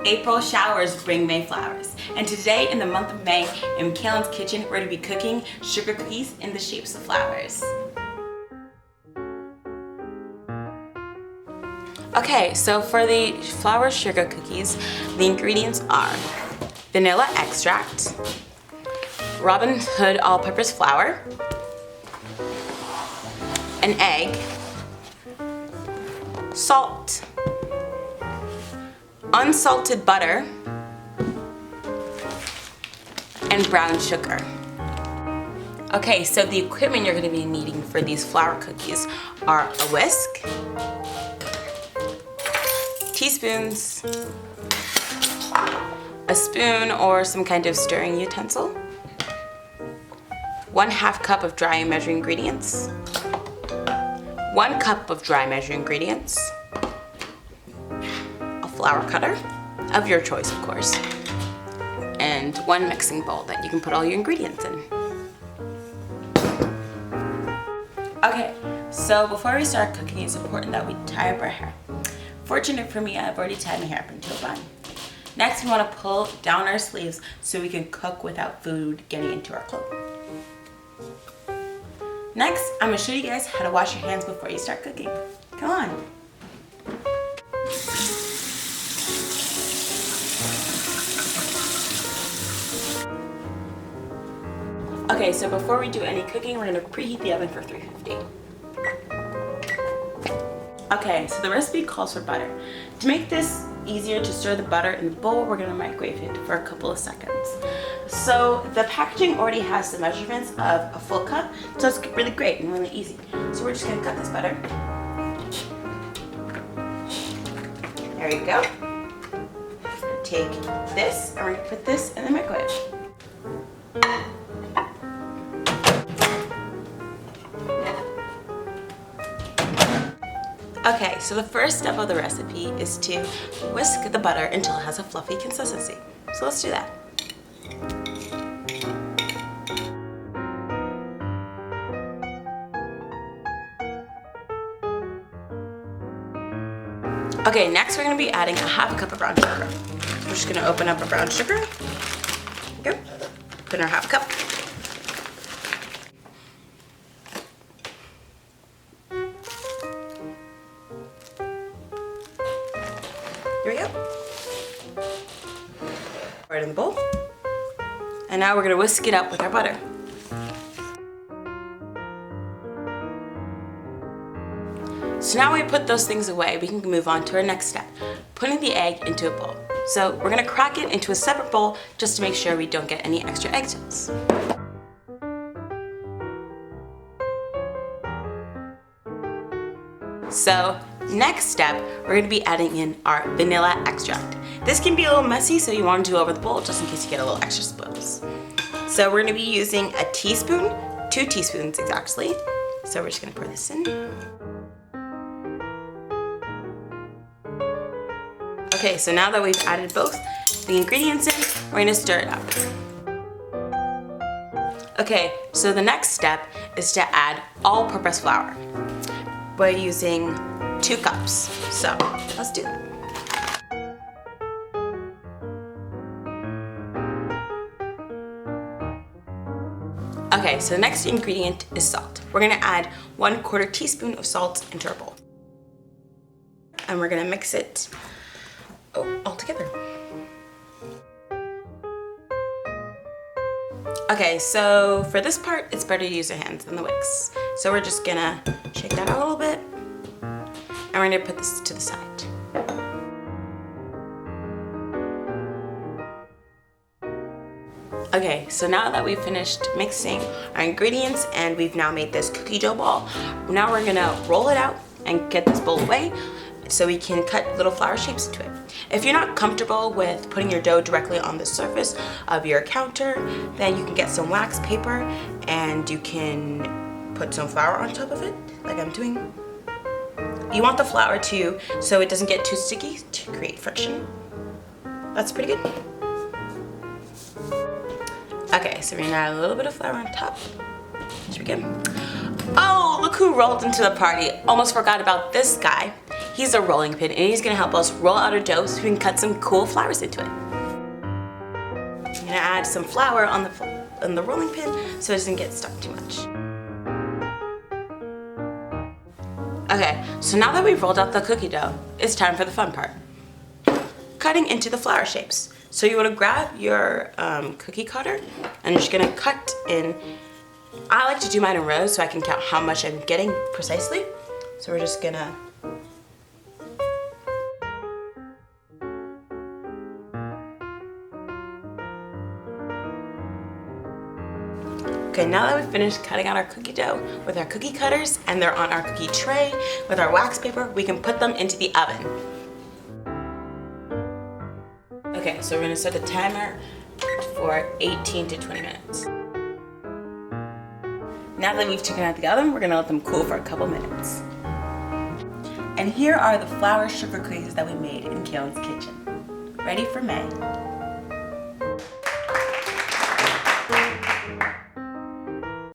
April showers bring May flowers. And today in the month of May, in Caelan's kitchen, we're going to be cooking sugar cookies in the shapes of flowers. Okay, so for the flower sugar cookies, the ingredients are vanilla extract, Robin Hood all-purpose flour, an egg, salt, unsalted butter, and brown sugar. Okay, so the equipment you're going to be needing for these flour cookies are a whisk, teaspoons, a spoon or some kind of stirring utensil, 1/2 cup of dry measuring ingredients, 1 cup of dry measuring ingredients, a flour cutter of your choice, of course, and 1 mixing bowl that you can put all your ingredients in. Okay, so before we start cooking, it's important that we tie up our hair. Fortunate for me, I've already tied my hair up into a bun. Next, we want to pull down our sleeves so we can cook without food getting into our clothes. Next, I'm going to show you guys how to wash your hands before you start cooking. Come on. Okay, so before we do any cooking, we're going to preheat the oven for 350. Okay, so the recipe calls for butter. To make this easier to stir the butter in the bowl, we're going to microwave it for a couple of seconds. So the packaging already has the measurements of a full cup, so it's really great and really easy. So we're just going to cut this butter. There you go. Take this and we're going to put this in the microwave. Okay, so the first step of the recipe is to whisk the butter until it has a fluffy consistency. So let's do that. Okay, next we're going to be adding 1/2 cup of brown sugar. We're just going to open up our brown sugar. Here, put in our 1/2 cup. Here we go. Right in the bowl. And now we're going to whisk it up with our butter. So now we put those things away, we can move on to our next step, putting the egg into a bowl. So we're going to crack it into a separate bowl just to make sure we don't get any extra eggshells. So next step, we're going to be adding in our vanilla extract. This can be a little messy, so you want to do it over the bowl just in case you get a little extra spills. So we're going to be using a teaspoon, 2 teaspoons exactly. So we're just going to pour this in. Okay, so now that we've added both the ingredients in, we're going to stir it up. Okay, so the next step is to add all-purpose flour. We're using 2 cups, so let's do that. Okay, so the next ingredient is salt. We're going to add 1/4 teaspoon of salt into our bowl. And we're going to mix it all together. Okay, so for this part, it's better to use your hands than the whisk. So we're just gonna shake that out a little bit, and we're gonna put this to the side. Okay, so now that we've finished mixing our ingredients and we've now made this cookie dough ball, now we're gonna roll it out and get this bowl away so we can cut little flower shapes into it. If you're not comfortable with putting your dough directly on the surface of your counter, then you can get some wax paper and you can put some flour on top of it, like I'm doing. You want the flour too, so it doesn't get too sticky to create friction. That's pretty good. Okay, so we're gonna add a little bit of flour on top. Should we get? Oh, look who rolled into the party. Almost forgot about this guy. He's a rolling pin and he's gonna help us roll out our dough so we can cut some cool flowers into it. I'm gonna add some flour on the rolling pin so it doesn't get stuck too much. Okay, so now that we've rolled out the cookie dough, it's time for the fun part. Cutting into the flower shapes. So you want to grab your cookie cutter and you're just gonna cut in. I like to do mine in rows so I can count how much I'm getting precisely. So we're just gonna Okay, now that we've finished cutting out our cookie dough with our cookie cutters and they're on our cookie tray with our wax paper, we can put them into the oven. Okay, so we're gonna set the timer for 18 to 20 minutes. Now that we've taken out the oven, we're gonna let them cool for a couple minutes. And here are the flour sugar cookies that we made in Caelan's kitchen. Ready for May.